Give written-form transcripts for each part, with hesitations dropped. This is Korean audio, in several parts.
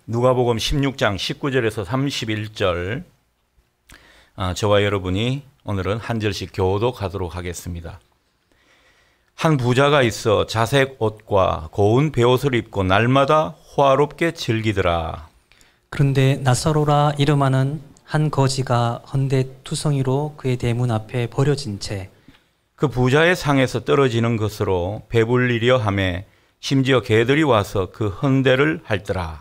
누가복음 16장 19절에서 31절 저와 여러분이 오늘은 한 절씩 교독하도록 하겠습니다. 한 부자가 있어 자색 옷과 고운 베옷을 입고 날마다 호화롭게 즐기더라. 그런데 나사로라 이름하는 한 거지가 헌데투성이로 그의 대문 앞에 버려진 채 그 부자의 상에서 떨어지는 것으로 배불리려 하매 심지어 개들이 와서 그 헌대를 핥더라.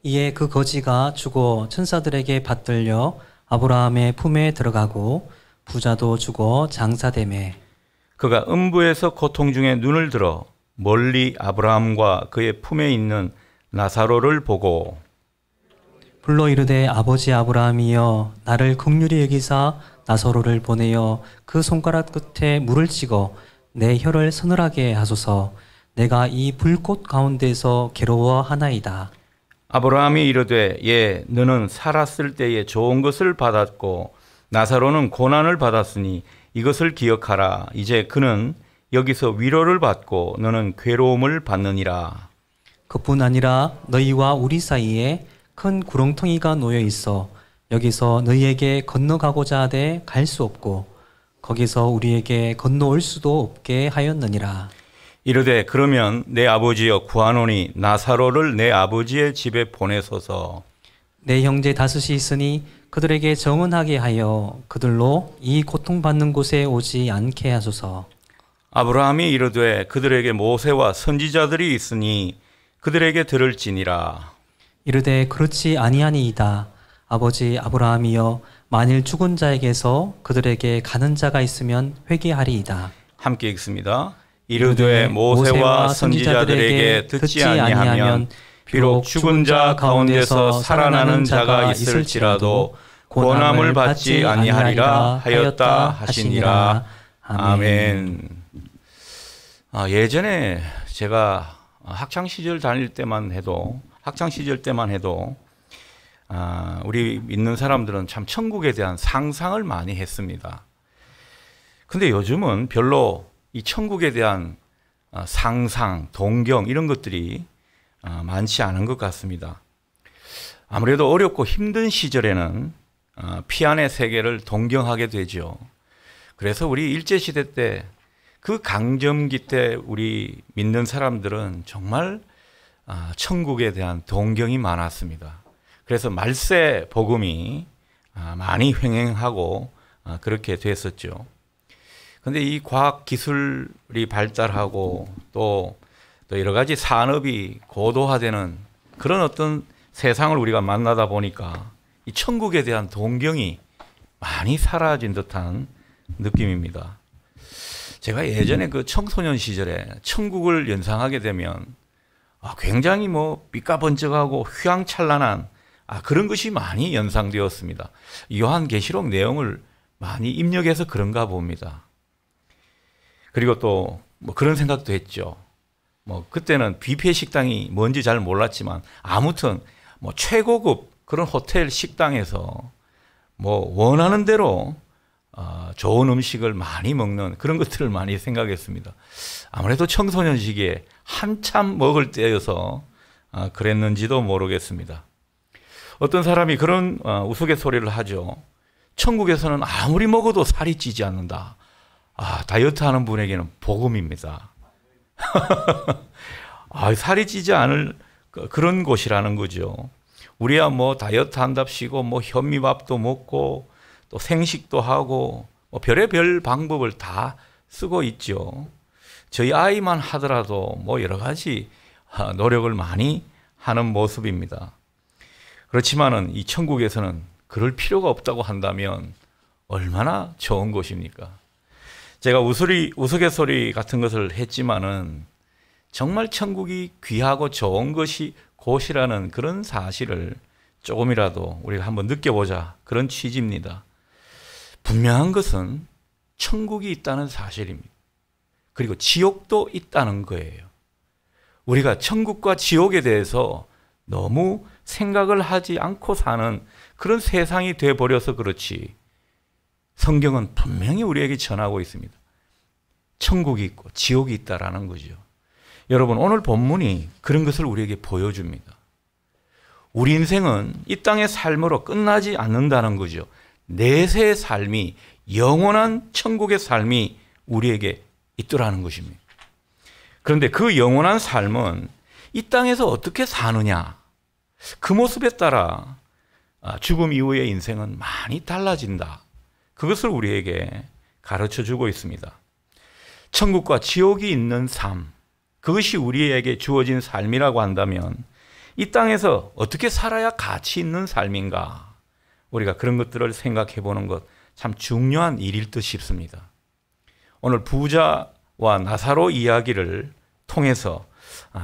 이에 그 거지가 죽어 천사들에게 받들려 아브라함의 품에 들어가고 부자도 죽어 장사되매 그가 음부에서 고통 중에 눈을 들어 멀리 아브라함과 그의 품에 있는 나사로를 보고 불러 이르되 아버지 아브라함이여 나를 긍휼히 여기사 나사로를 보내어 그 손가락 끝에 물을 찍어 내 혀를 서늘하게 하소서. 내가 이 불꽃 가운데서 괴로워하나이다. 아브라함이 이르되 예 너는 살았을 때에 좋은 것을 받았고 나사로는 고난을 받았으니 이것을 기억하라. 이제 그는 여기서 위로를 받고 너는 괴로움을 받느니라. 그뿐 아니라 너희와 우리 사이에 큰 구렁텅이가 놓여 있어 여기서 너희에게 건너가고자 하되 갈 수 없고 거기서 우리에게 건너올 수도 없게 하였느니라. 이르되 그러면 내 아버지여 구하노니 나사로를 내 아버지의 집에 보내소서. 내 형제 다섯이 있으니 그들에게 정언하게 하여 그들로 이 고통받는 곳에 오지 않게 하소서. 아브라함이 이르되 그들에게 모세와 선지자들이 있으니 그들에게 들을지니라. 이르되 그렇지 아니하니이다. 아버지 아브라함이여 만일 죽은 자에게서 그들에게 가는 자가 있으면 회개하리이다. 함께 읽습니다. 이르되 모세와 선지자들에게 듣지 아니하면 비록 죽은 자 가운데서 살아나는 자가 있을지라도 고난을 받지 아니하리라 하였다 하시니라. 아멘. 예전에 제가 학창 시절 때만 해도 우리 믿는 사람들은 참 천국에 대한 상상을 많이 했습니다. 근데 요즘은 별로 이 천국에 대한 상상, 동경 이런 것들이 많지 않은 것 같습니다. 아무래도 어렵고 힘든 시절에는 피안의 세계를 동경하게 되죠. 그래서 우리 일제시대 때 그 강점기 때 우리 믿는 사람들은 정말 천국에 대한 동경이 많았습니다. 그래서 말세 복음이 많이 횡행하고 그렇게 됐었죠. 근데 이 과학 기술이 발달하고 또 여러 가지 산업이 고도화되는 그런 어떤 세상을 우리가 만나다 보니까 이 천국에 대한 동경이 많이 사라진 듯한 느낌입니다. 제가 예전에 그 청소년 시절에 천국을 연상하게 되면 굉장히 삐까번쩍하고 휘황찬란한 그런 것이 많이 연상되었습니다. 요한계시록 내용을 많이 입력해서 그런가 봅니다. 그리고 또 그런 생각도 했죠. 그때는 뷔페 식당이 뭔지 잘 몰랐지만 아무튼 최고급 그런 호텔 식당에서 원하는 대로 좋은 음식을 많이 먹는 그런 것들을 많이 생각했습니다. 아무래도 청소년 시기에 한참 먹을 때여서 그랬는지도 모르겠습니다. 어떤 사람이 그런 우스갯소리를 하죠. 천국에서는 아무리 먹어도 살이 찌지 않는다. 다이어트 하는 분에게는 복음입니다. 살이 찌지 않을 그런 곳이라는 거죠. 우리야 다이어트 한답시고 현미밥도 먹고 또 생식도 하고 별의별 방법을 다 쓰고 있죠. 저희 아이만 하더라도 여러 가지 노력을 많이 하는 모습입니다. 그렇지만은 이 천국에서는 그럴 필요가 없다고 한다면 얼마나 좋은 곳입니까? 제가 우스갯소리 같은 것을 했지만은 정말 천국이 귀하고 좋은 곳이라는 그런 사실을 조금이라도 우리가 한번 느껴보자 그런 취지입니다. 분명한 것은 천국이 있다는 사실입니다. 그리고 지옥도 있다는 거예요. 우리가 천국과 지옥에 대해서 너무 생각을 하지 않고 사는 그런 세상이 되어버려서 그렇지 성경은 분명히 우리에게 전하고 있습니다. 천국이 있고 지옥이 있다라는 거죠. 여러분 오늘 본문이 그런 것을 우리에게 보여줍니다. 우리 인생은 이 땅의 삶으로 끝나지 않는다는 거죠. 내세의 삶이, 영원한 천국의 삶이 우리에게 있더라는 것입니다. 그런데 그 영원한 삶은 이 땅에서 어떻게 사느냐, 그 모습에 따라 죽음 이후의 인생은 많이 달라진다. 그것을 우리에게 가르쳐주고 있습니다. 천국과 지옥이 있는 삶, 그것이 우리에게 주어진 삶이라고 한다면 이 땅에서 어떻게 살아야 가치 있는 삶인가, 우리가 그런 것들을 생각해 보는 것 참 중요한 일일 듯 싶습니다. 오늘 부자와 나사로 이야기를 통해서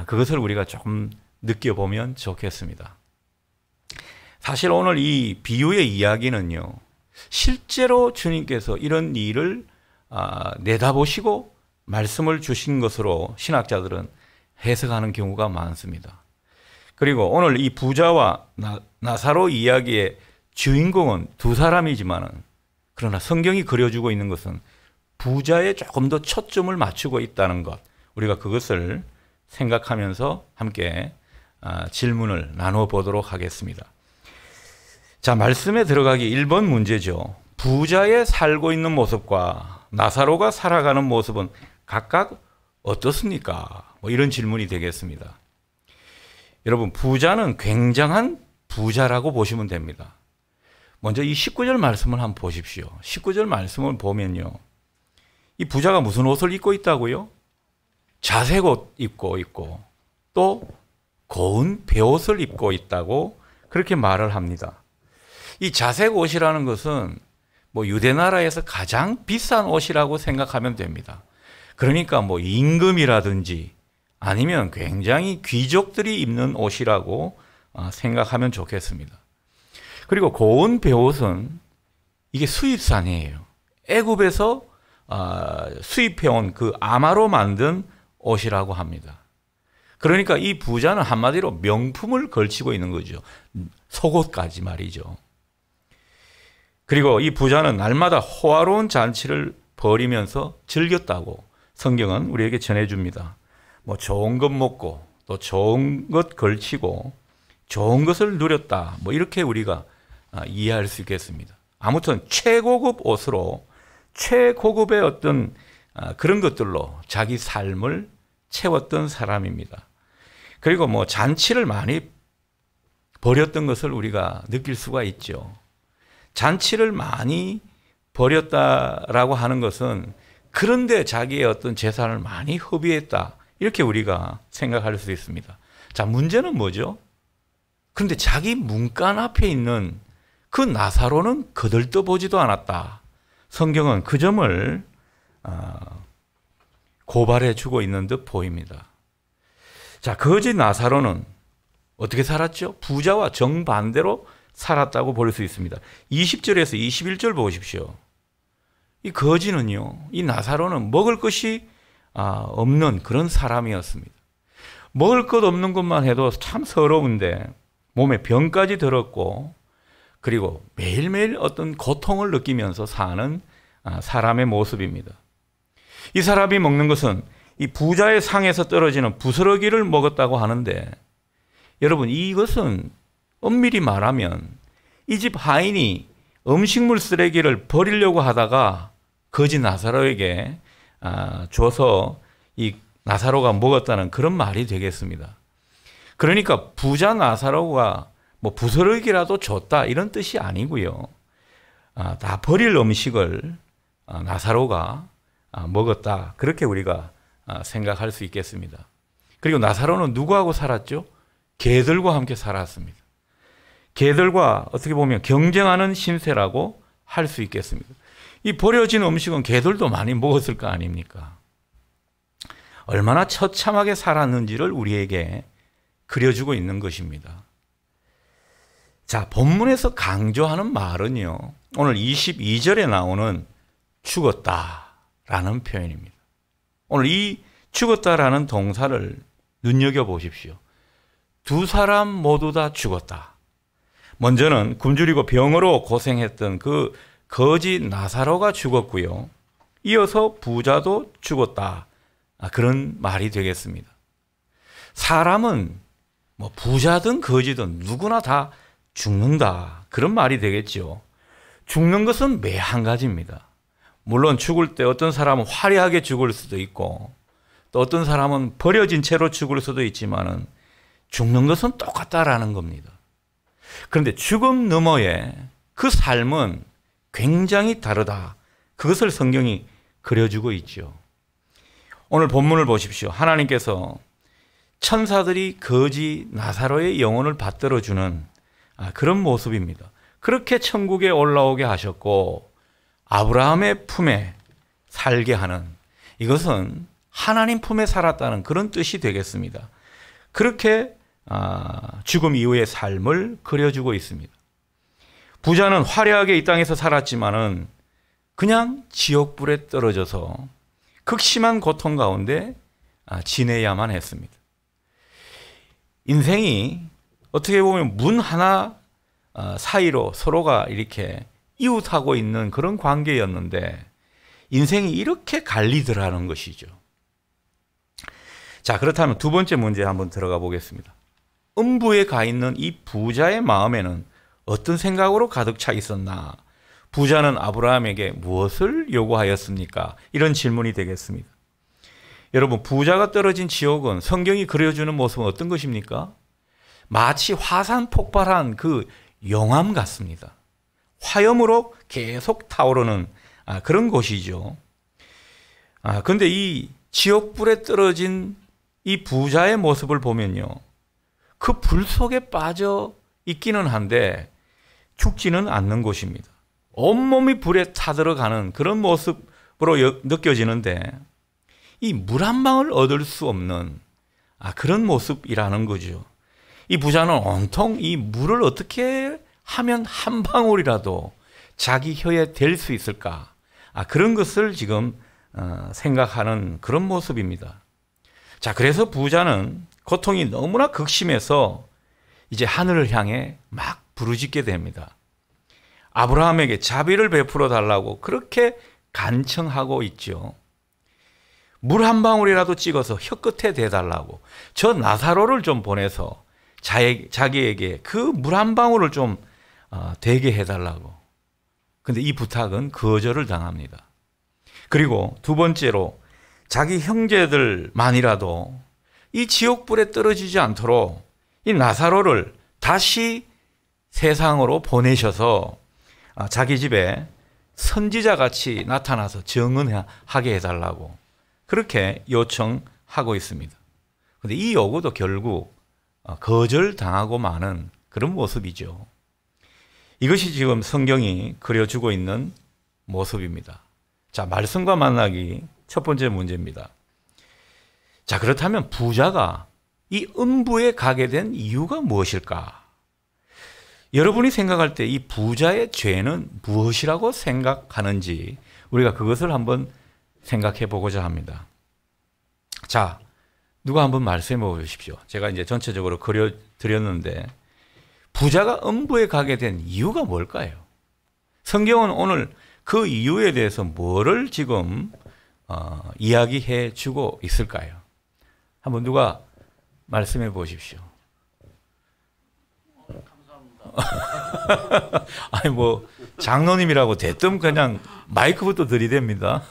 그것을 우리가 조금 느껴보면 좋겠습니다. 사실 오늘 이 비유의 이야기는요, 실제로 주님께서 이런 일을 내다보시고 말씀을 주신 것으로 신학자들은 해석하는 경우가 많습니다. 그리고 오늘 이 부자와 나사로 이야기의 주인공은 두 사람이지만은, 그러나 성경이 그려주고 있는 것은 부자에 조금 더 초점을 맞추고 있다는 것, 우리가 그것을 생각하면서 함께 질문을 나누어 보도록 하겠습니다. 자, 말씀에 들어가기 1번 문제죠. 부자의 살고 있는 모습과 나사로가 살아가는 모습은 각각 어떻습니까? 이런 질문이 되겠습니다. 여러분, 부자는 굉장한 부자라고 보시면 됩니다. 먼저 이 19절 말씀을 한번 보십시오. 19절 말씀을 보면요, 이 부자가 무슨 옷을 입고 있다고요? 자색 옷 입고 있고 또 고운 베옷을 입고 있다고 그렇게 말을 합니다. 이 자색 옷이라는 것은 유대 나라에서 가장 비싼 옷이라고 생각하면 됩니다. 그러니까 임금이라든지 아니면 굉장히 귀족들이 입는 옷이라고 생각하면 좋겠습니다. 그리고 고운 베옷은 이게 수입산이에요. 애굽에서 수입해온 그 아마로 만든 옷이라고 합니다. 그러니까 이 부자는 한마디로 명품을 걸치고 있는 거죠. 속옷까지 말이죠. 그리고 이 부자는 날마다 호화로운 잔치를 벌이면서 즐겼다고 성경은 우리에게 전해줍니다. 좋은 것 먹고 또 좋은 것 걸치고 좋은 것을 누렸다, 이렇게 우리가 이해할 수 있겠습니다. 아무튼 최고급 옷으로 최고급의 어떤 그런 것들로 자기 삶을 채웠던 사람입니다. 그리고 잔치를 많이 벌였던 것을 우리가 느낄 수가 있죠. 잔치를 많이 벌였다라고 하는 것은 그런데 자기의 어떤 재산을 많이 허비했다, 이렇게 우리가 생각할 수 있습니다. 자, 문제는 뭐죠? 그런데 자기 문간 앞에 있는 그 나사로는 거들떠보지도 않았다. 성경은 그 점을 고발해 주고 있는 듯 보입니다. 자, 거지 나사로는 어떻게 살았죠? 부자와 정반대로 살았다고 볼 수 있습니다. 20절에서 21절 보십시오. 이 거지는요, 이 나사로는 먹을 것이 없는 그런 사람이었습니다. 먹을 것 없는 것만 해도 참 서러운데 몸에 병까지 들었고, 그리고 매일매일 어떤 고통을 느끼면서 사는 사람의 모습입니다. 이 사람이 먹는 것은 이 부자의 상에서 떨어지는 부스러기를 먹었다고 하는데, 여러분, 이것은 엄밀히 말하면 이 집 하인이 음식물 쓰레기를 버리려고 하다가 거지 나사로에게 줘서 이 나사로가 먹었다는 그런 말이 되겠습니다. 그러니까 부자 나사로가 부스러기라도 줬다, 이런 뜻이 아니고요. 다 버릴 음식을 나사로가 먹었다, 그렇게 우리가 생각할 수 있겠습니다. 그리고 나사로는 누구하고 살았죠? 개들과 함께 살았습니다. 개들과 어떻게 보면 경쟁하는 신세라고 할 수 있겠습니다. 이 버려진 음식은 개들도 많이 먹었을 거 아닙니까? 얼마나 처참하게 살았는지를 우리에게 그려주고 있는 것입니다. 자, 본문에서 강조하는 말은요, 오늘 22절에 나오는 죽었다라는 표현입니다. 오늘 이 죽었다라는 동사를 눈여겨보십시오. 두 사람 모두 다 죽었다. 먼저는 굶주리고 병으로 고생했던 그 거지 나사로가 죽었고요. 이어서 부자도 죽었다. 그런 말이 되겠습니다. 사람은 뭐 부자든 거지든 누구나 다 죽는다. 그런 말이 되겠죠. 죽는 것은 매 한 가지입니다. 물론 죽을 때 어떤 사람은 화려하게 죽을 수도 있고 또 어떤 사람은 버려진 채로 죽을 수도 있지만은 죽는 것은 똑같다라는 겁니다. 그런데 죽음 너머에 그 삶은 굉장히 다르다. 그것을 성경이 그려주고 있죠. 오늘 본문을 보십시오. 하나님께서 천사들이 거지 나사로의 영혼을 받들어주는 그런 모습입니다. 그렇게 천국에 올라오게 하셨고 아브라함의 품에 살게 하는, 이것은 하나님 품에 살았다는 그런 뜻이 되겠습니다. 그렇게 죽음 이후의 삶을 그려주고 있습니다. 부자는 화려하게 이 땅에서 살았지만은 그냥 지옥불에 떨어져서 극심한 고통 가운데 지내야만 했습니다. 인생이 어떻게 보면 문 하나 사이로 서로가 이렇게 이웃하고 있는 그런 관계였는데 인생이 이렇게 갈리더라는 것이죠. 자, 그렇다면 두 번째 문제 한번 들어가 보겠습니다. 음부에 가 있는 이 부자의 마음에는 어떤 생각으로 가득 차 있었나? 부자는 아브라함에게 무엇을 요구하였습니까? 이런 질문이 되겠습니다. 여러분, 부자가 떨어진 지옥은 성경이 그려주는 모습은 어떤 것입니까? 마치 화산 폭발한 그 용암 같습니다. 화염으로 계속 타오르는 그런 곳이죠. 그런데 이 지옥불에 떨어진 이 부자의 모습을 보면요, 그 불 속에 빠져 있기는 한데 죽지는 않는 곳입니다. 온몸이 불에 타들어가는 그런 모습으로 느껴지는데 이 물 한 방울 얻을 수 없는 그런 모습이라는 거죠. 이 부자는 온통 이 물을 어떻게 하면 한 방울이라도 자기 혀에 댈 수 있을까? 그런 것을 지금 생각하는 그런 모습입니다. 자, 그래서 부자는 고통이 너무나 극심해서 이제 하늘을 향해 막 부르짖게 됩니다. 아브라함에게 자비를 베풀어 달라고 그렇게 간청하고 있죠. 물 한 방울이라도 찍어서 혀끝에 대달라고, 저 나사로를 좀 보내서 자기에게 그 물 한 방울을 좀 되게 해달라고. 근데 이 부탁은 거절을 당합니다. 그리고 두 번째로 자기 형제들만이라도 이 지옥불에 떨어지지 않도록 이 나사로를 다시 세상으로 보내셔서 자기 집에 선지자같이 나타나서 증언하게 해달라고 그렇게 요청하고 있습니다. 그런데 이 요구도 결국 거절당하고 마는 그런 모습이죠. 이것이 지금 성경이 그려주고 있는 모습입니다. 자, 말씀과 만나기 첫 번째 문제입니다. 자, 그렇다면 부자가 이 음부에 가게 된 이유가 무엇일까? 여러분이 생각할 때 이 부자의 죄는 무엇이라고 생각하는지 우리가 그것을 한번 생각해 보고자 합니다. 자, 누가 한번 말씀해 보십시오. 제가 이제 전체적으로 그려 드렸는데 부자가 음부에 가게 된 이유가 뭘까요? 성경은 오늘 그 이유에 대해서 뭐를 지금 이야기해 주고 있을까요? 한번 누가 말씀해 보십시오. 감사합니다. 아니 뭐 장로님이라고 대뜸 그냥 마이크부터 들이댑니다.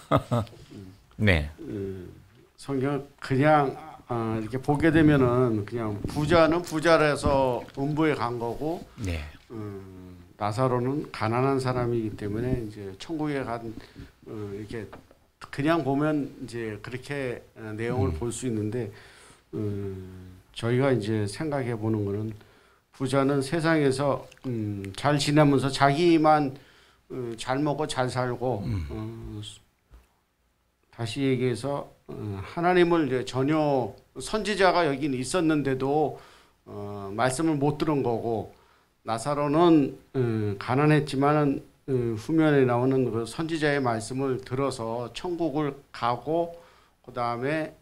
네. 성경 그냥 이렇게 보게 되면은 그냥 부자는 부자라서 음부에 간 거고, 네. 나사로는 가난한 사람이기 때문에 이제 천국에 간 이렇게 그냥 보면 이제 그렇게 내용을 볼 수 있는데, 저희가 이제 생각해 보는 거는 부자는 세상에서 잘 지내면서 자기만 잘 먹고 잘 살고, 다시 얘기해서 하나님을 이제 전혀 선지자가 여긴 있었는데도 말씀을 못 들은 거고, 나사로는 가난했지만은 후면에 나오는 그 선지자의 말씀을 들어서 천국을 가고, 그 다음에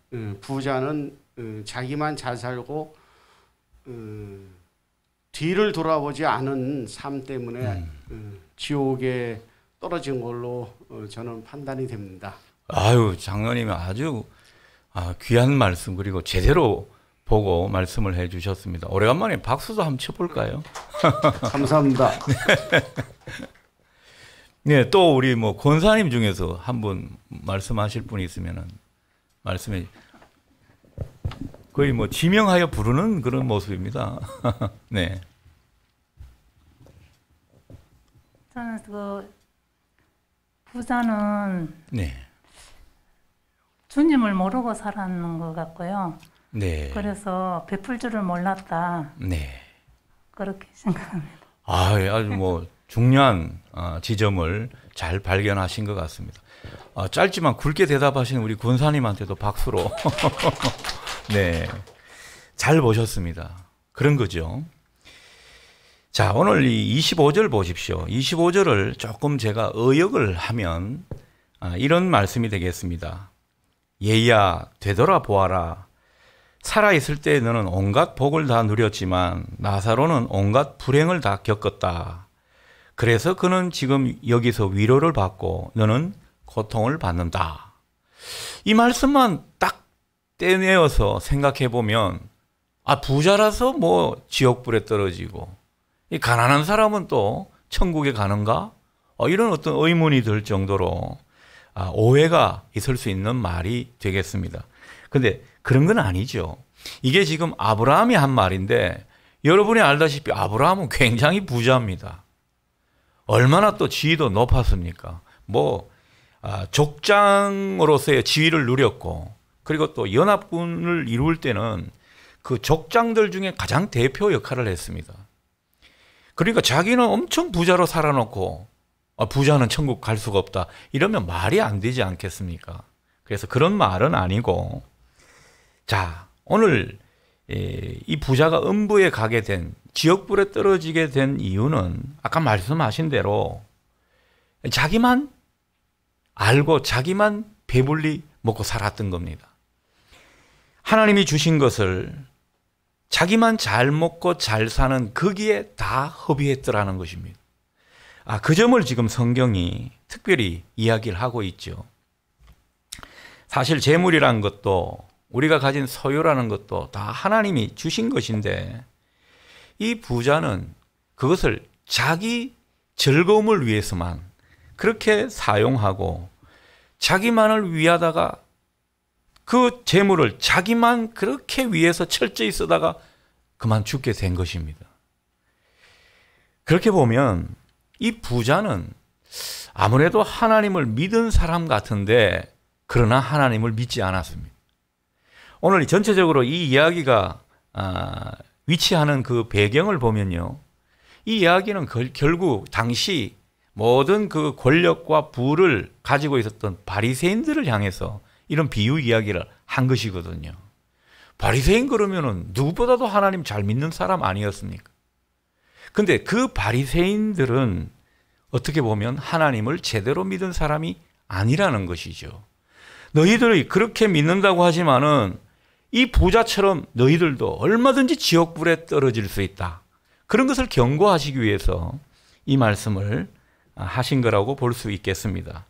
부자는 자기만 잘 살고 뒤를 돌아보지 않은 삶 때문에 지옥에 떨어진 걸로 저는 판단이 됩니다. 아유, 장로님이 아주 귀한 말씀, 그리고 제대로 보고 말씀을 해 주셨습니다. 오래간만에 박수도 한번 쳐볼까요? 감사합니다. 네, 또 우리 뭐 권사님 중에서 한 분 말씀하실 분이 있으면은 말씀해. 거의 뭐 지명하여 부르는 그런 모습입니다. 네. 저는 그 부자는 네. 주님을 모르고 살았는 것 같고요. 네. 그래서 베풀 줄을 몰랐다. 네. 그렇게 생각합니다. 아주 뭐 중요한 지점을 잘 발견하신 것 같습니다. 짧지만 굵게 대답하신 우리 권사님한테도 박수로. 네. 잘 보셨습니다. 그런 거죠. 자, 오늘 이 25절 보십시오. 25절을 조금 제가 의역을 하면 이런 말씀이 되겠습니다. 얘야, 되돌아보아라. 살아있을 때 너는 온갖 복을 다 누렸지만 나사로는 온갖 불행을 다 겪었다. 그래서 그는 지금 여기서 위로를 받고 너는 고통을 받는다. 이 말씀만 딱 떼내어서 생각해 보면 부자라서 뭐 지옥불에 떨어지고 이 가난한 사람은 또 천국에 가는가? 이런 어떤 의문이 들 정도로 오해가 있을 수 있는 말이 되겠습니다. 근데 그런 건 아니죠. 이게 지금 아브라함이 한 말인데 여러분이 알다시피 아브라함은 굉장히 부자입니다. 얼마나 또 지위도 높았습니까? 뭐 족장으로서의 지위를 누렸고 그리고 또 연합군을 이룰 때는 그 족장들 중에 가장 대표 역할을 했습니다. 그러니까 자기는 엄청 부자로 살아놓고 부자는 천국 갈 수가 없다. 이러면 말이 안 되지 않겠습니까? 그래서 그런 말은 아니고 자, 오늘 이 부자가 음부에 가게 된 지옥불에 떨어지게 된 이유는 아까 말씀하신 대로 자기만 알고 자기만 배불리 먹고 살았던 겁니다. 하나님이 주신 것을 자기만 잘 먹고 잘 사는 거기에 다 허비했더라는 것입니다. 그 점을 지금 성경이 특별히 이야기를 하고 있죠. 사실 재물이라는 것도 우리가 가진 소유라는 것도 다 하나님이 주신 것인데 이 부자는 그것을 자기 즐거움을 위해서만 그렇게 사용하고 자기만을 위하다가 그 재물을 자기만 그렇게 위해서 철저히 쓰다가 그만 죽게 된 것입니다. 그렇게 보면 이 부자는 아무래도 하나님을 믿은 사람 같은데 그러나 하나님을 믿지 않았습니다. 오늘 전체적으로 이 이야기가 위치하는 그 배경을 보면요. 이 이야기는 결국 당시 모든 그 권력과 부를 가지고 있었던 바리새인들을 향해서 이런 비유 이야기를 한 것이거든요. 바리새인 그러면은 누구보다도 하나님 잘 믿는 사람 아니었습니까? 근데 그 바리새인들은 어떻게 보면 하나님을 제대로 믿은 사람이 아니라는 것이죠. 너희들이 그렇게 믿는다고 하지만은 이 부자처럼 너희들도 얼마든지 지옥불에 떨어질 수 있다. 그런 것을 경고하시기 위해서 이 말씀을 하신 거라고 볼 수 있겠습니다.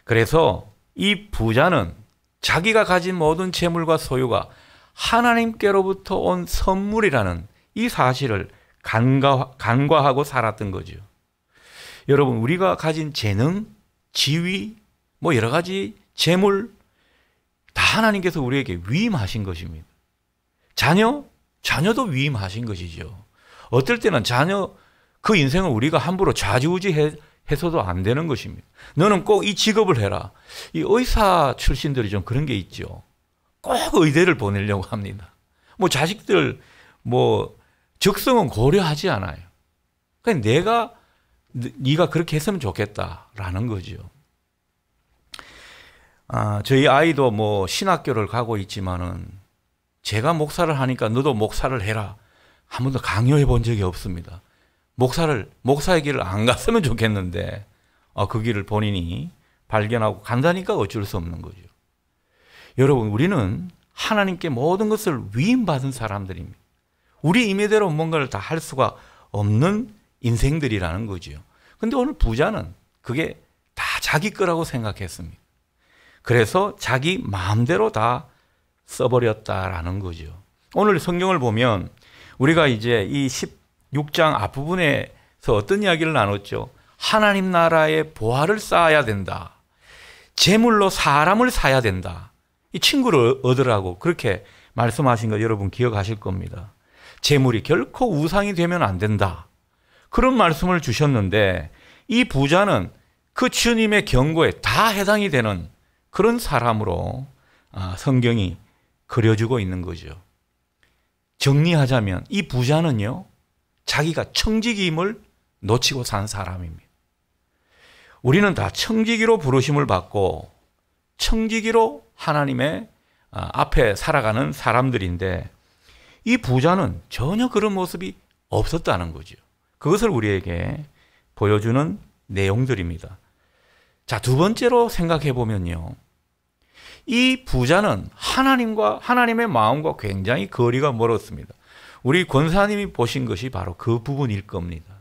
그래서 이 부자는 자기가 가진 모든 재물과 소유가 하나님께로부터 온 선물이라는 이 사실을 간과하고 살았던 거죠. 여러분, 우리가 가진 재능, 지위, 뭐 여러 가지 재물 다 하나님께서 우리에게 위임하신 것입니다. 자녀도 위임하신 것이죠. 어떨 때는 자녀 그 인생을 우리가 함부로 좌지우지해서도 안 되는 것입니다. 너는 꼭 이 직업을 해라. 이 의사 출신들이 좀 그런 게 있죠. 꼭 의대를 보내려고 합니다. 뭐 자식들 뭐 적성은 고려하지 않아요. 그냥 네가 그렇게 했으면 좋겠다라는 거죠. 저희 아이도 뭐 신학교를 가고 있지만은 제가 목사를 하니까 너도 목사를 해라. 한 번도 강요해 본 적이 없습니다. 목사의 길을 안 갔으면 좋겠는데 그 길을 본인이 발견하고 간다니까 어쩔 수 없는 거죠. 여러분, 우리는 하나님께 모든 것을 위임받은 사람들입니다. 우리 임의대로 뭔가를 다 할 수가 없는 인생들이라는 거죠. 근데 오늘 부자는 그게 다 자기 거라고 생각했습니다. 그래서 자기 마음대로 다 써버렸다라는 거죠. 오늘 성경을 보면 우리가 이제 이 16장 앞부분에서 어떤 이야기를 나눴죠? 하나님 나라의 보화를 쌓아야 된다. 재물로 사람을 사야 된다. 이 친구를 얻으라고 그렇게 말씀하신 거 여러분 기억하실 겁니다. 재물이 결코 우상이 되면 안 된다. 그런 말씀을 주셨는데 이 부자는 그 주님의 경고에 다 해당이 되는 그런 사람으로 성경이 그려주고 있는 거죠. 정리하자면 이 부자는요, 자기가 청지기임을 놓치고 산 사람입니다. 우리는 다 청지기로 부르심을 받고 청지기로 하나님의 앞에 살아가는 사람들인데 이 부자는 전혀 그런 모습이 없었다는 거죠. 그것을 우리에게 보여주는 내용들입니다. 자, 두 번째로 생각해 보면요. 이 부자는 하나님의 마음과 굉장히 거리가 멀었습니다. 우리 권사님이 보신 것이 바로 그 부분일 겁니다.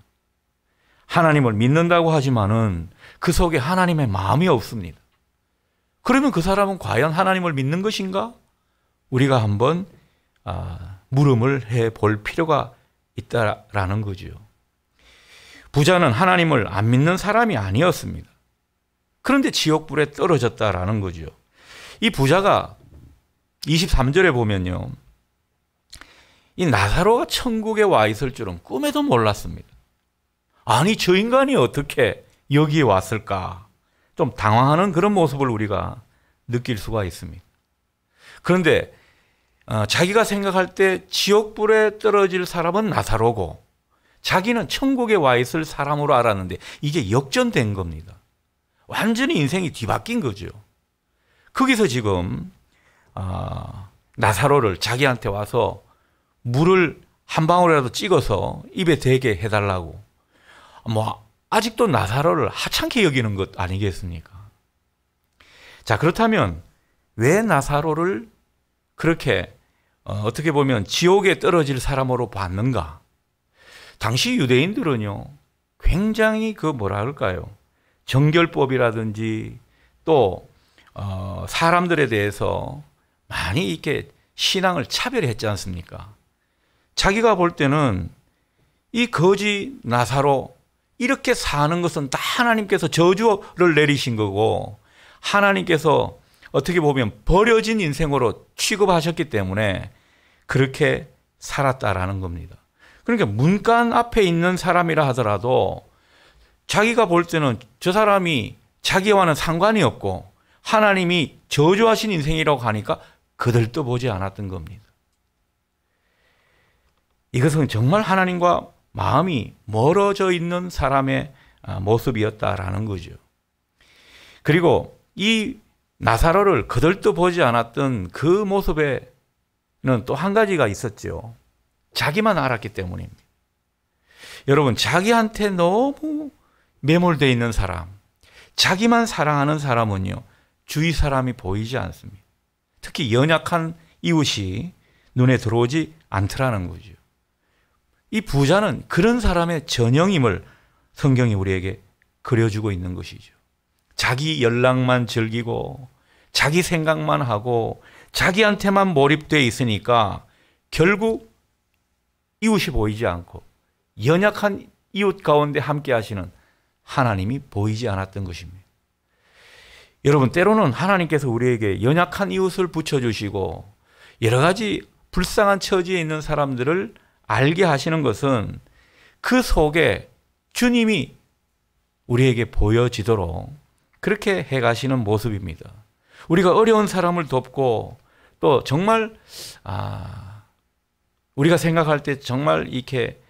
하나님을 믿는다고 하지만은 그 속에 하나님의 마음이 없습니다. 그러면 그 사람은 과연 하나님을 믿는 것인가? 우리가 한번 물음을 해볼 필요가 있다라는 거죠. 부자는 하나님을 안 믿는 사람이 아니었습니다. 그런데 지옥불에 떨어졌다라는 거죠. 이 부자가 23절에 보면요, 이 나사로가 천국에 와 있을 줄은 꿈에도 몰랐습니다. 아니, 저 인간이 어떻게 여기에 왔을까? 좀 당황하는 그런 모습을 우리가 느낄 수가 있습니다. 그런데 자기가 생각할 때 지옥불에 떨어질 사람은 나사로고 자기는 천국에 와 있을 사람으로 알았는데 이게 역전된 겁니다. 완전히 인생이 뒤바뀐 거죠. 거기서 지금 나사로를 자기한테 와서 물을 한 방울이라도 찍어서 입에 대게 해달라고, 아직도 나사로를 하찮게 여기는 것 아니겠습니까? 자, 그렇다면 왜 나사로를 그렇게 어떻게 보면 지옥에 떨어질 사람으로 봤는가? 당시 유대인들은요, 굉장히 뭐라 할까요? 정결법이라든지 또 사람들에 대해서 많이 이렇게 신앙을 차별했지 않습니까? 자기가 볼 때는 이 거지 나사로 이렇게 사는 것은 다 하나님께서 저주를 내리신 거고 하나님께서 어떻게 보면 버려진 인생으로 취급하셨기 때문에 그렇게 살았다라는 겁니다. 그러니까 문간 앞에 있는 사람이라 하더라도 자기가 볼 때는 저 사람이 자기와는 상관이 없고 하나님이 저주하신 인생이라고 하니까 그들도 보지 않았던 겁니다. 이것은 정말 하나님과 마음이 멀어져 있는 사람의 모습이었다라는 거죠. 그리고 이 나사로를 그들도 보지 않았던 그 모습에는 또 한 가지가 있었죠. 자기만 알았기 때문입니다. 여러분, 자기한테 너무 매몰되어 있는 사람, 자기만 사랑하는 사람은요, 주위 사람이 보이지 않습니다. 특히 연약한 이웃이 눈에 들어오지 않더라는 거죠. 이 부자는 그런 사람의 전형임을 성경이 우리에게 그려주고 있는 것이죠. 자기 연락만 즐기고 자기 생각만 하고 자기한테만 몰입되어 있으니까 결국 이웃이 보이지 않고 연약한 이웃 가운데 함께 하시는 하나님이 보이지 않았던 것입니다. 여러분, 때로는 하나님께서 우리에게 연약한 이웃을 붙여주시고 여러 가지 불쌍한 처지에 있는 사람들을 알게 하시는 것은 그 속에 주님이 우리에게 보여지도록 그렇게 해가시는 모습입니다. 우리가 어려운 사람을 돕고 또 정말 우리가 생각할 때 정말 이렇게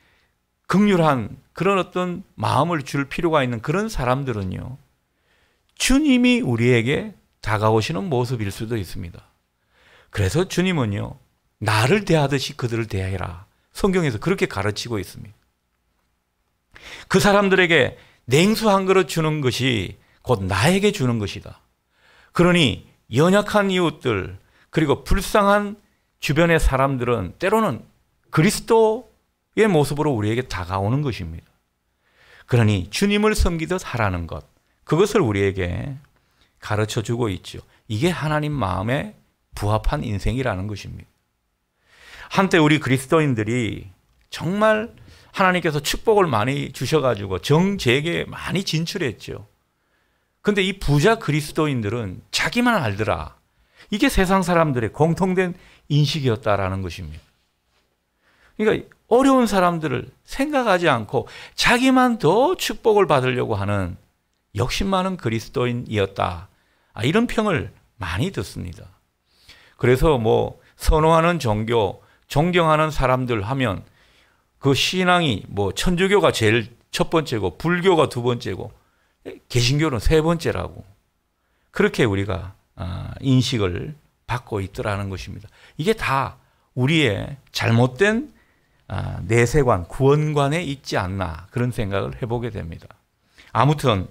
긍휼한 그런 어떤 마음을 줄 필요가 있는 그런 사람들은요, 주님이 우리에게 다가오시는 모습일 수도 있습니다. 그래서 주님은요, 나를 대하듯이 그들을 대하라. 성경에서 그렇게 가르치고 있습니다. 그 사람들에게 냉수 한 그릇 주는 것이 곧 나에게 주는 것이다. 그러니 연약한 이웃들 그리고 불쌍한 주변의 사람들은 때로는 그리스도의 모습으로 우리에게 다가오는 것입니다. 그러니 주님을 섬기듯 하라는 것, 그것을 우리에게 가르쳐주고 있죠. 이게 하나님 마음의 부합한 인생이라는 것입니다. 한때 우리 그리스도인들이 정말 하나님께서 축복을 많이 주셔가지고 정재계에 많이 진출했죠. 근데 이 부자 그리스도인들은 자기만 알더라. 이게 세상 사람들의 공통된 인식이었다라는 것입니다. 그러니까 어려운 사람들을 생각하지 않고 자기만 더 축복을 받으려고 하는 욕심 많은 그리스도인이었다. 이런 평을 많이 듣습니다. 그래서 뭐 선호하는 종교, 존경하는 사람들 하면 그 신앙이 뭐 천주교가 제일 첫 번째고 불교가 두 번째고 개신교는 세 번째라고 그렇게 우리가 인식을 받고 있더라는 것입니다. 이게 다 우리의 잘못된 내세관, 구원관에 있지 않나 그런 생각을 해보게 됩니다. 아무튼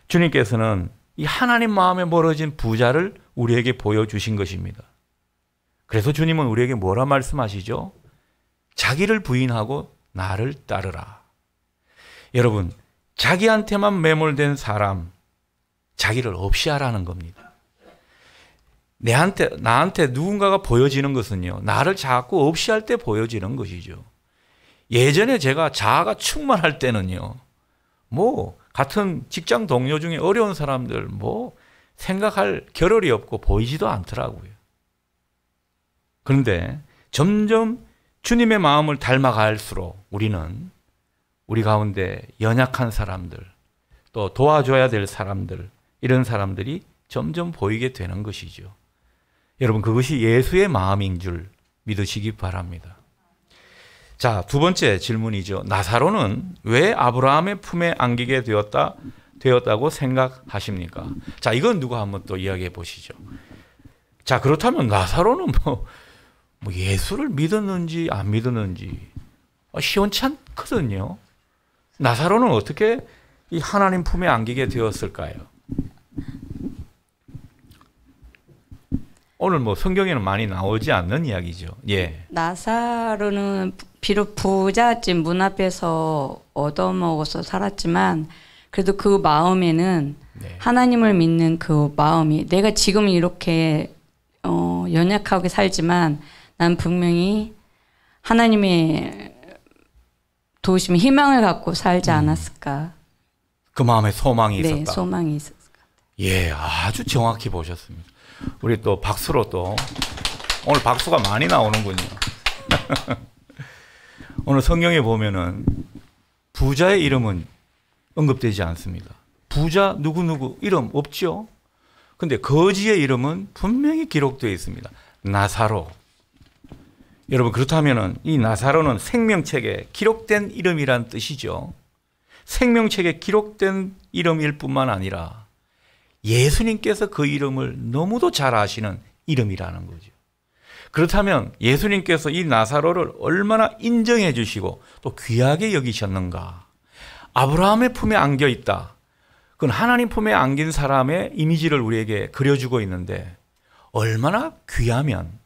주님께서는 이 하나님 마음에 멀어진 부자를 우리에게 보여주신 것입니다. 그래서 주님은 우리에게 뭐라 말씀하시죠? 자기를 부인하고 나를 따르라. 여러분, 자기한테만 매몰된 사람, 자기를 없이 하라는 겁니다. 나한테 누군가가 보여지는 것은요, 나를 자꾸 없이 할 때 보여지는 것이죠. 예전에 제가 자아가 충만할 때는요, 뭐, 같은 직장 동료 중에 어려운 사람들, 뭐, 생각할 겨를이 없고 보이지도 않더라고요. 그런데 점점 주님의 마음을 닮아갈수록 우리는 우리 가운데 연약한 사람들, 또 도와줘야 될 사람들, 이런 사람들이 점점 보이게 되는 것이죠. 여러분, 그것이 예수의 마음인 줄 믿으시기 바랍니다. 자, 두 번째 질문이죠. 나사로는 왜 아브라함의 품에 안기게 되었다고 생각하십니까? 자, 이건 누가 한번 또 이야기해 보시죠. 자, 그렇다면 나사로는 뭐 예수를 믿었는지 안 믿었는지 시원찮거든요. 나사로는 어떻게 이 하나님 품에 안기게 되었을까요? 오늘 뭐 성경에는 많이 나오지 않는 이야기죠. 예. 나사로는 비록 부잣집 문 앞에서 얻어먹어서 살았지만 그래도 그 마음에는 네. 하나님을 믿는 그 마음이 내가 지금 이렇게 연약하게 살지만 난 분명히 하나님의 도우심의 희망을 갖고 살지 않았을까. 그 마음에 소망이 네, 있었다. 소망이 있었을 것 같아요. 예, 아주 정확히 보셨습니다. 우리 또 박수로 또 오늘 박수가 많이 나오는군요. 오늘 성경에 보면은 부자의 이름은 언급되지 않습니다. 부자 누구누구 이름 없죠. 근데 거지의 이름은 분명히 기록되어 있습니다. 나사로. 여러분, 그렇다면은 이 나사로는 생명책에 기록된 이름이란 뜻이죠. 생명책에 기록된 이름일 뿐만 아니라 예수님께서 그 이름을 너무도 잘 아시는 이름이라는 거죠. 그렇다면 예수님께서 이 나사로를 얼마나 인정해 주시고 또 귀하게 여기셨는가. 아브라함의 품에 안겨 있다. 그건 하나님 품에 안긴 사람의 이미지를 우리에게 그려주고 있는데 얼마나 귀하면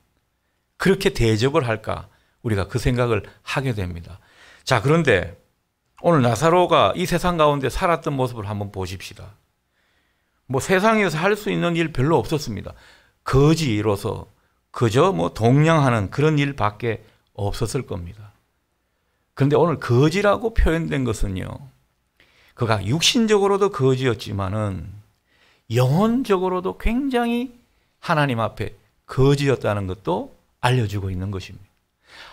그렇게 대접을 할까, 우리가 그 생각을 하게 됩니다. 자, 그런데 오늘 나사로가 이 세상 가운데 살았던 모습을 한번 보십시다. 뭐 세상에서 할 수 있는 일 별로 없었습니다. 거지로서 그저 뭐 동냥하는 그런 일밖에 없었을 겁니다. 그런데 오늘 거지라고 표현된 것은요, 그가 육신적으로도 거지였지만은 영혼적으로도 굉장히 하나님 앞에 거지였다는 것도 알려주고 있는 것입니다.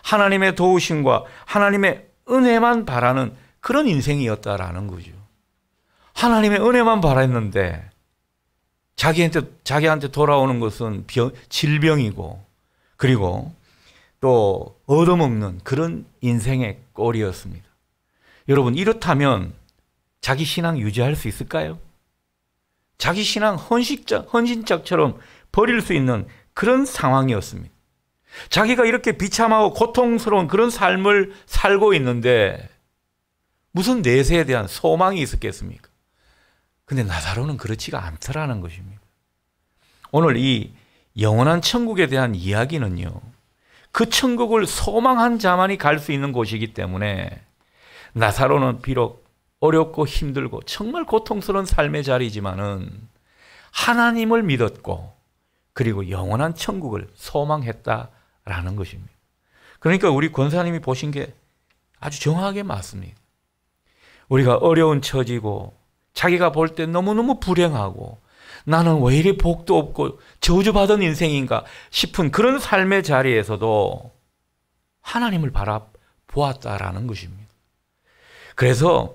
하나님의 도우심과 하나님의 은혜만 바라는 그런 인생이었다라는 거죠. 하나님의 은혜만 바랐는데 자기한테 돌아오는 것은 질병이고 그리고 또 얻어먹는 그런 인생의 꼴이었습니다. 여러분, 이렇다면 자기 신앙 유지할 수 있을까요? 자기 신앙 헌신짝처럼 버릴 수 있는 그런 상황이었습니다. 자기가 이렇게 비참하고 고통스러운 그런 삶을 살고 있는데 무슨 내세에 대한 소망이 있었겠습니까? 근데 나사로는 그렇지가 않더라는 것입니다. 오늘 이 영원한 천국에 대한 이야기는요, 그 천국을 소망한 자만이 갈 수 있는 곳이기 때문에 나사로는 비록 어렵고 힘들고 정말 고통스러운 삶의 자리지만은 하나님을 믿었고 그리고 영원한 천국을 소망했다라는 것입니다. 그러니까 우리 권사님이 보신 게 아주 정확하게 맞습니다. 우리가 어려운 처지고 자기가 볼 때 너무너무 불행하고 나는 왜 이리 복도 없고 저주받은 인생인가 싶은 그런 삶의 자리에서도 하나님을 바라보았다라는 것입니다. 그래서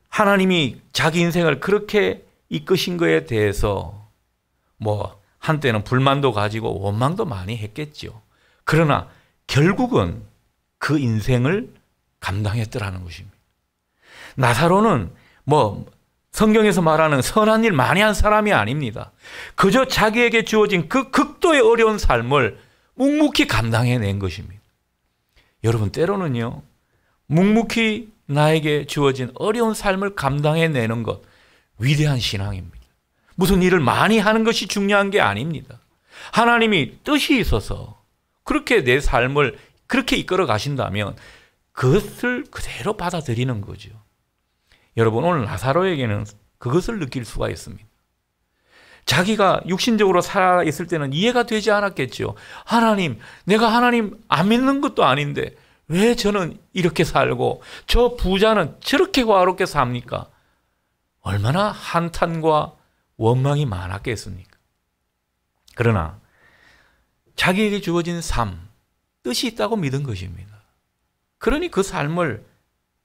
하나님이 자기 인생을 그렇게 이끄신 것에 대해서 뭐 한때는 불만도 가지고 원망도 많이 했겠죠. 그러나 결국은 그 인생을 감당했더라는 것입니다. 나사로는 뭐 성경에서 말하는 선한 일 많이 한 사람이 아닙니다. 그저 자기에게 주어진 그 극도의 어려운 삶을 묵묵히 감당해낸 것입니다. 여러분, 때로는요, 묵묵히 나에게 주어진 어려운 삶을 감당해내는 것, 위대한 신앙입니다. 무슨 일을 많이 하는 것이 중요한 게 아닙니다. 하나님이 뜻이 있어서 그렇게 내 삶을 그렇게 이끌어 가신다면 그것을 그대로 받아들이는 거죠. 여러분, 오늘 나사로에게는 그것을 느낄 수가 있습니다. 자기가 육신적으로 살아있을 때는 이해가 되지 않았겠죠. 하나님, 내가 하나님 안 믿는 것도 아닌데 왜 저는 이렇게 살고 저 부자는 저렇게 과롭게 삽니까? 얼마나 한탄과 원망이 많았겠습니까? 그러나 자기에게 주어진 삶, 뜻이 있다고 믿은 것입니다. 그러니 그 삶을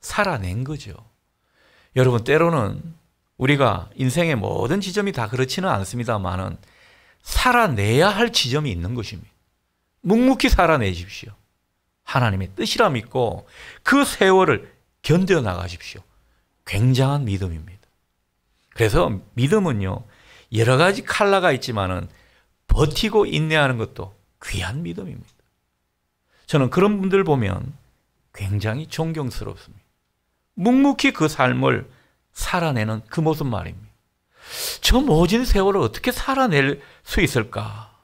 살아낸 거죠. 여러분, 때로는 우리가 인생의 모든 지점이 다 그렇지는 않습니다만은 살아내야 할 지점이 있는 것입니다. 묵묵히 살아내십시오. 하나님의 뜻이라 믿고 그 세월을 견뎌나가십시오. 굉장한 믿음입니다. 그래서 믿음은요, 여러 가지 칼라가 있지만은 버티고 인내하는 것도 귀한 믿음입니다. 저는 그런 분들 보면 굉장히 존경스럽습니다. 묵묵히 그 삶을 살아내는 그 모습 말입니다. 저 모진 세월을 어떻게 살아낼 수 있을까?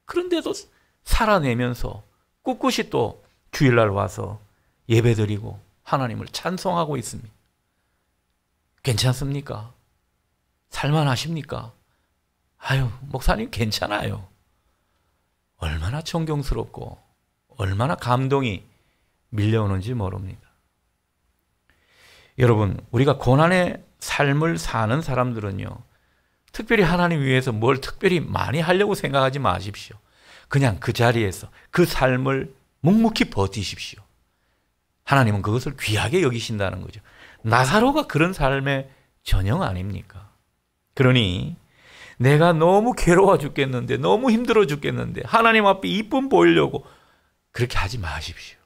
그런데도 살아내면서 꿋꿋이 또 주일날 와서 예배드리고 하나님을 찬송하고 있습니다. 괜찮습니까? 살만하십니까? 아유, 목사님 괜찮아요. 얼마나 존경스럽고 얼마나 감동이 밀려오는지 모릅니다. 여러분, 우리가 고난의 삶을 사는 사람들은요, 특별히 하나님 위해서 뭘 특별히 많이 하려고 생각하지 마십시오. 그냥 그 자리에서 그 삶을 묵묵히 버티십시오. 하나님은 그것을 귀하게 여기신다는 거죠. 나사로가 그런 삶의 전형 아닙니까? 그러니 내가 너무 괴로워 죽겠는데, 너무 힘들어 죽겠는데 하나님 앞에 이쁨 보이려고 그렇게 하지 마십시오.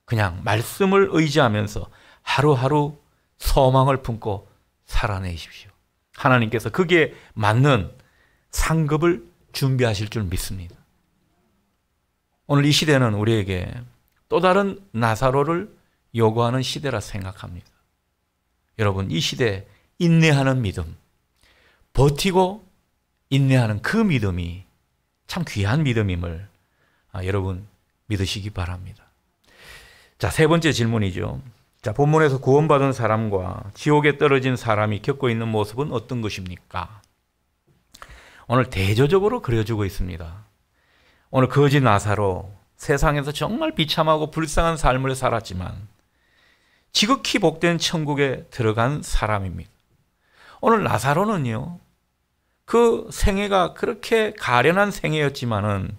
그냥 말씀을 의지하면서 하루하루 소망을 품고 살아내십시오. 하나님께서 거기에 맞는 상급을 준비하실 줄 믿습니다. 오늘 이 시대는 우리에게 또 다른 나사로를 요구하는 시대라 생각합니다. 여러분, 이 시대에 인내하는 믿음, 버티고 인내하는 그 믿음이 참 귀한 믿음임을 여러분 믿으시기 바랍니다. 자, 세 번째 질문이죠. 자, 본문에서 구원받은 사람과 지옥에 떨어진 사람이 겪고 있는 모습은 어떤 것입니까? 오늘 대조적으로 그려주고 있습니다. 오늘 거지 나사로, 세상에서 정말 비참하고 불쌍한 삶을 살았지만 지극히 복된 천국에 들어간 사람입니다. 오늘 나사로는요, 그 생애가 그렇게 가련한 생애였지만은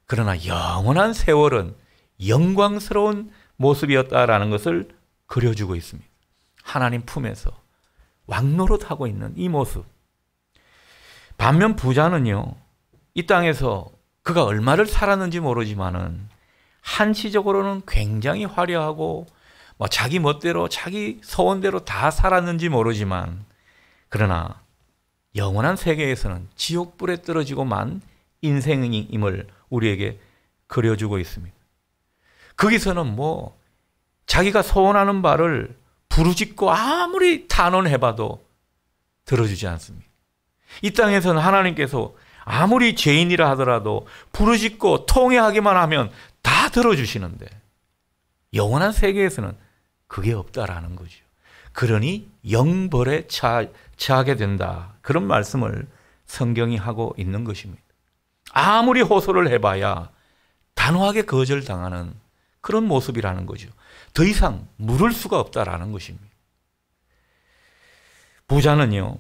그러나 영원한 세월은 영광스러운 모습이었다라는 것을 그려주고 있습니다. 하나님 품에서 왕노릇하고 있는 이 모습. 반면 부자는요, 이 땅에서 그가 얼마를 살았는지 모르지만은 한시적으로는 굉장히 화려하고 뭐 자기 멋대로 자기 소원대로 다 살았는지 모르지만 그러나 영원한 세계에서는 지옥불에 떨어지고 만 인생임을 우리에게 그려주고 있습니다. 거기서는 뭐 자기가 소원하는 바를 부르짖고 아무리 단언해봐도 들어주지 않습니다. 이 땅에서는 하나님께서 아무리 죄인이라 하더라도 부르짖고 통회하기만 하면 다 들어주시는데 영원한 세계에서는 그게 없다라는 거죠. 그러니 영벌에 처하게 된다. 그런 말씀을 성경이 하고 있는 것입니다. 아무리 호소를 해봐야 단호하게 거절당하는 그런 모습이라는 거죠. 더 이상 물을 수가 없다라는 것입니다. 부자는요,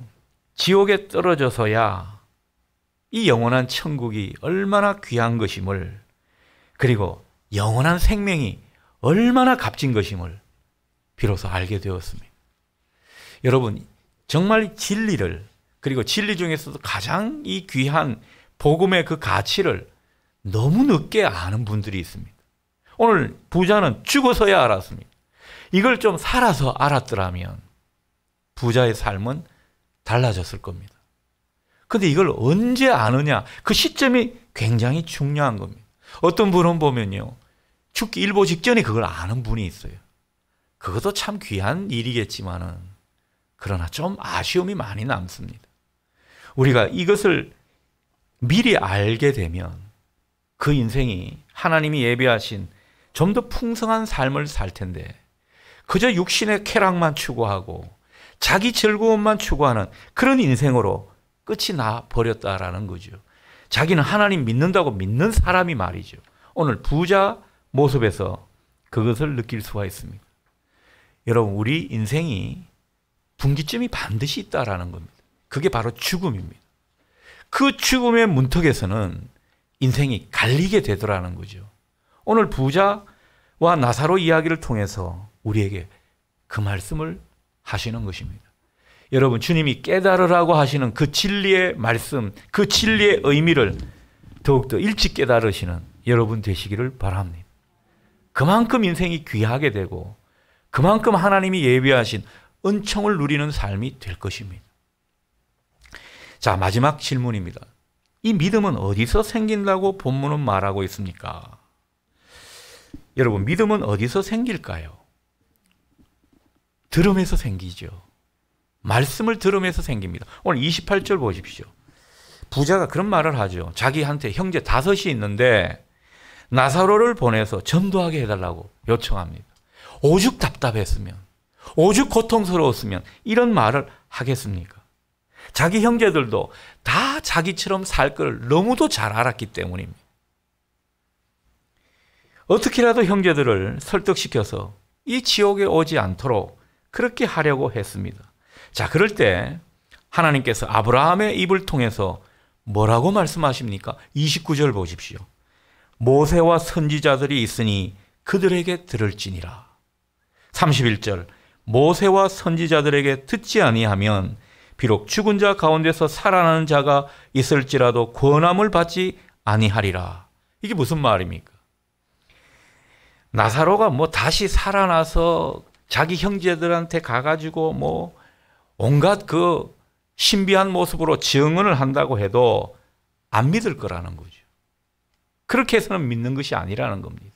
지옥에 떨어져서야 이 영원한 천국이 얼마나 귀한 것임을, 그리고 영원한 생명이 얼마나 값진 것임을 비로소 알게 되었습니다. 여러분, 정말 진리를, 그리고 진리 중에서도 가장 이 귀한 복음의 그 가치를 너무 늦게 아는 분들이 있습니다. 오늘 부자는 죽어서야 알았습니다. 이걸 좀 살아서 알았더라면 부자의 삶은 달라졌을 겁니다. 근데 이걸 언제 아느냐, 그 시점이 굉장히 중요한 겁니다. 어떤 분은 보면요, 죽기 일보 직전에 그걸 아는 분이 있어요. 그것도 참 귀한 일이겠지만은, 그러나 좀 아쉬움이 많이 남습니다. 우리가 이것을 미리 알게 되면 그 인생이 하나님이 예비하신 좀 더 풍성한 삶을 살 텐데, 그저 육신의 쾌락만 추구하고 자기 즐거움만 추구하는 그런 인생으로 끝이 나 버렸다라는 거죠. 자기는 하나님 믿는다고 믿는 사람이 말이죠. 오늘 부자 모습에서 그것을 느낄 수가 있습니다. 여러분, 우리 인생이 분기점이 반드시 있다라는 겁니다. 그게 바로 죽음입니다. 그 죽음의 문턱에서는 인생이 갈리게 되더라는 거죠. 오늘 부자와 나사로 이야기를 통해서 우리에게 그 말씀을 하시는 것입니다. 여러분, 주님이 깨달으라고 하시는 그 진리의 말씀, 그 진리의 의미를 더욱더 일찍 깨달으시는 여러분 되시기를 바랍니다. 그만큼 인생이 귀하게 되고 그만큼 하나님이 예비하신 은총을 누리는 삶이 될 것입니다. 자, 마지막 질문입니다. 이 믿음은 어디서 생긴다고 본문은 말하고 있습니까? 여러분, 믿음은 어디서 생길까요? 들음에서 생기죠. 말씀을 들음에서 생깁니다. 오늘 28절 보십시오. 부자가 그런 말을 하죠. 자기한테 형제 5이 있는데 나사로를 보내서 전도하게 해달라고 요청합니다. 오죽 답답했으면, 오죽 고통스러웠으면 이런 말을 하겠습니까? 자기 형제들도 다 자기처럼 살 걸 너무도 잘 알았기 때문입니다. 어떻게라도 형제들을 설득시켜서 이 지옥에 오지 않도록 그렇게 하려고 했습니다. 자, 그럴 때 하나님께서 아브라함의 입을 통해서 뭐라고 말씀하십니까? 29절 보십시오. 모세와 선지자들이 있으니 그들에게 들을지니라. 31절, 모세와 선지자들에게 듣지 아니하면 비록 죽은 자 가운데서 살아나는 자가 있을지라도 권함을 받지 아니하리라. 이게 무슨 말입니까? 나사로가 뭐 다시 살아나서 자기 형제들한테 가가지고 온갖 그 신비한 모습으로 증언을 한다고 해도 안 믿을 거라는 거죠. 그렇게 해서는 믿는 것이 아니라는 겁니다.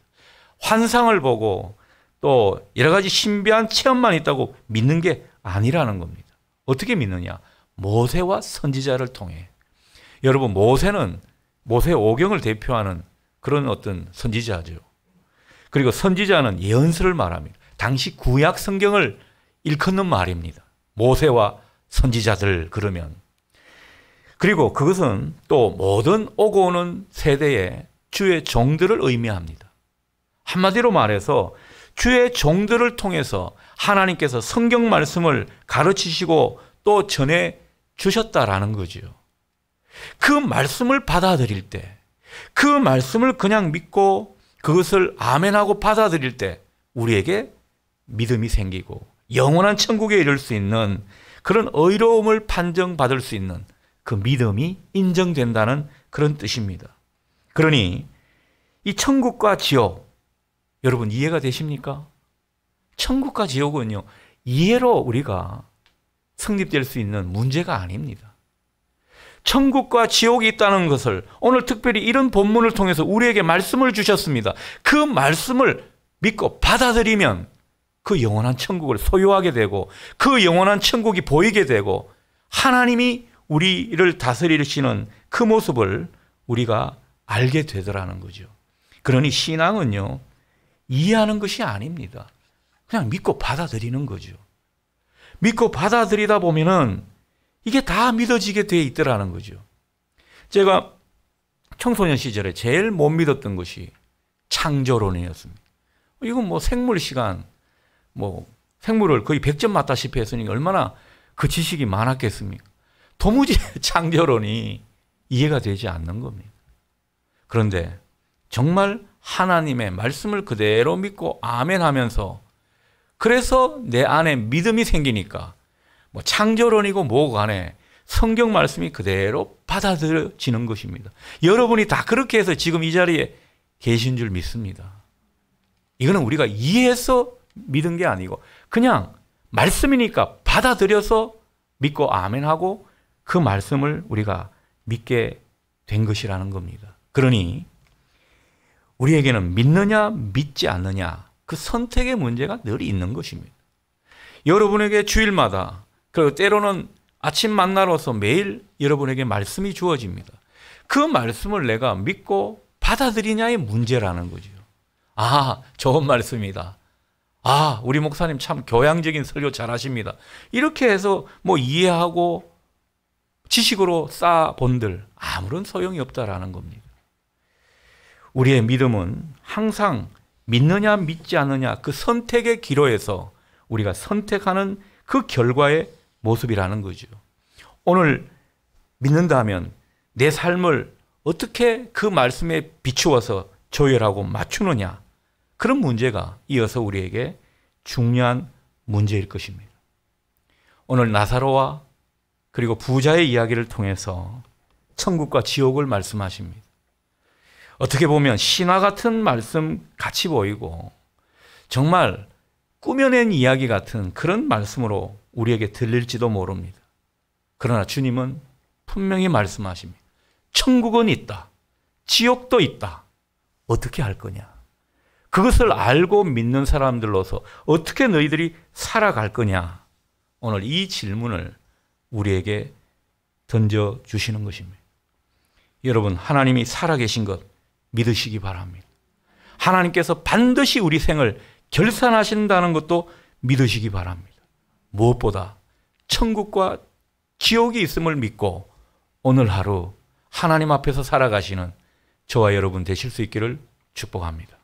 환상을 보고 또 여러 가지 신비한 체험만 있다고 믿는 게 아니라는 겁니다. 어떻게 믿느냐? 모세와 선지자를 통해. 여러분, 모세는 모세 오경을 대표하는 그런 어떤 선지자죠. 그리고 선지자는 예언서를 말합니다. 당시 구약 성경을 일컫는 말입니다. 모세와 선지자들 그러면. 그리고 그것은 또 모든 오고 오는 세대의 주의 종들을 의미합니다. 한마디로 말해서 주의 종들을 통해서 하나님께서 성경 말씀을 가르치시고 또 전해 주셨다라는 거죠. 그 말씀을 받아들일 때, 그 말씀을 그냥 믿고 그것을 아멘하고 받아들일 때 우리에게 믿음이 생기고 영원한 천국에 이를 수 있는 그런 의로움을 판정받을 수 있는 그 믿음이 인정된다는 그런 뜻입니다. 그러니 이 천국과 지옥, 여러분 이해가 되십니까? 천국과 지옥은요, 이해로 우리가 성립될 수 있는 문제가 아닙니다. 천국과 지옥이 있다는 것을 오늘 특별히 이런 본문을 통해서 우리에게 말씀을 주셨습니다. 그 말씀을 믿고 받아들이면 그 영원한 천국을 소유하게 되고 그 영원한 천국이 보이게 되고 하나님이 우리를 다스리시는 그 모습을 우리가 알게 되더라는 거죠. 그러니 신앙은요, 이해하는 것이 아닙니다. 그냥 믿고 받아들이는 거죠. 믿고 받아들이다 보면은 이게 다 믿어지게 돼 있더라는 거죠. 제가 청소년 시절에 제일 못 믿었던 것이 창조론이었습니다. 이건 뭐 생물 시간, 뭐 생물을 거의 100점 맞다시피 했으니 얼마나 그 지식이 많았겠습니까? 도무지 창조론이 이해가 되지 않는 겁니다. 그런데 정말 하나님의 말씀을 그대로 믿고 아멘 하면서 그래서 내 안에 믿음이 생기니까 뭐 창조론이고 뭐고 간에 성경 말씀이 그대로 받아들여지는 것입니다. 여러분이 다 그렇게 해서 지금 이 자리에 계신 줄 믿습니다. 이거는 우리가 이해해서 믿은 게 아니고 그냥 말씀이니까 받아들여서 믿고 아멘하고 그 말씀을 우리가 믿게 된 것이라는 겁니다. 그러니 우리에게는 믿느냐 믿지 않느냐 그 선택의 문제가 늘 있는 것입니다. 여러분에게 주일마다 그리고 때로는 아침 만나로서 매일 여러분에게 말씀이 주어집니다. 그 말씀을 내가 믿고 받아들이냐의 문제라는 거죠. 아, 좋은 말씀이다. 아, 우리 목사님 참 교양적인 설교 잘하십니다. 이렇게 해서 뭐 이해하고 지식으로 쌓아본들 아무런 소용이 없다라는 겁니다. 우리의 믿음은 항상 믿느냐 믿지 않느냐 그 선택의 기로에서 우리가 선택하는 그 결과의 모습이라는 거죠. 오늘 믿는다 하면 내 삶을 어떻게 그 말씀에 비추어서 조율하고 맞추느냐 그런 문제가 이어서 우리에게 중요한 문제일 것입니다. 오늘 나사로와 그리고 부자의 이야기를 통해서 천국과 지옥을 말씀하십니다. 어떻게 보면 신화 같은 말씀 같이 보이고 정말 꾸며낸 이야기 같은 그런 말씀으로 우리에게 들릴지도 모릅니다. 그러나 주님은 분명히 말씀하십니다. 천국은 있다. 지옥도 있다. 어떻게 할 거냐? 그것을 알고 믿는 사람들로서 어떻게 너희들이 살아갈 거냐? 오늘 이 질문을 우리에게 던져주시는 것입니다. 여러분, 하나님이 살아계신 것 믿으시기 바랍니다. 하나님께서 반드시 우리 생을 결산하신다는 것도 믿으시기 바랍니다. 무엇보다 천국과 지옥이 있음을 믿고 오늘 하루 하나님 앞에서 살아가시는 저와 여러분 되실 수 있기를 축복합니다.